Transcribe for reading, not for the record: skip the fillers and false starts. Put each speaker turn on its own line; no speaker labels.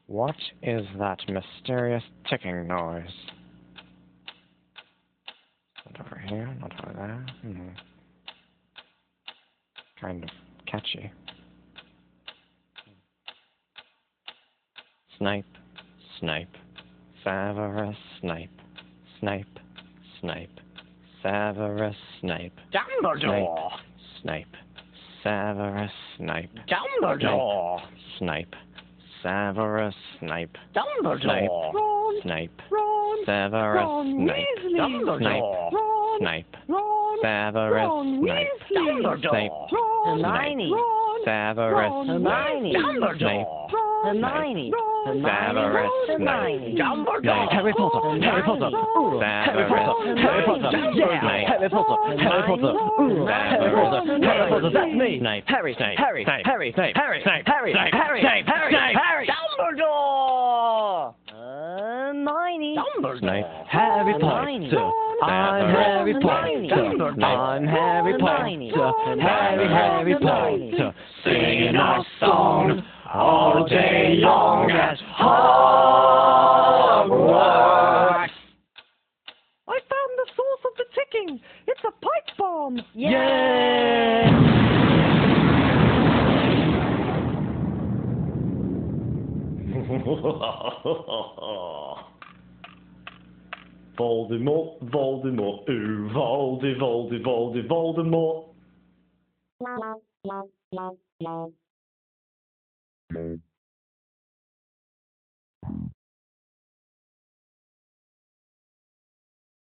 What is that mysterious ticking noise? Not over here, not over there. Kind of catchy. Snape, Snape, Severus Snape, Snape, Snape, Severus Snape.
Dumbledore!
Snape, Severus Snape.
Dumbledore!
Snape, Severus Snape.
Dumbledore!
Snape,
Ron,
Severus
Ron
Snape.
Weasley.
Dumbledore!
Ron,
Snape,
Ron,
Severus
Ron
Snape.
Weasley.
Dumbledore!
Ron,
Hermione!
Ron,
Severus
Ron
Hermione!
Snape.
Dumbledore!
Ron,
Hermione!
Ron,
Severus
Hermione!
Snape.
Dumbledore!
Harry
Potter, Harry Potter,
Ooh,
Harry
Potter,
Harry Potter,
yeah,
Snape.
Harry Potter, Harry Potter, ooh, Harry Potter, Harry Potter, that's me.
Snape.
Harry,
Snape.
Harry,
Snape.
Harry,
Snape.
Harry,
Snape.
Harry,
Snape.
Harry,
Snape.
Harry,
Snape.
Harry,
Dumbledore!
Hermione.
Dumbledore!
Snape.
Harry
Hermione.
Potter. I'm Harry
Hermione.
Potter. I'm Harry
Hermione.
Potter. Harry
Hermione.
Potter.
Singing our song all day long at
Hogwarts.
I found the source of the ticking. It's a pipe bomb.
Voldemort, Voldemort, ooh, Voldemort.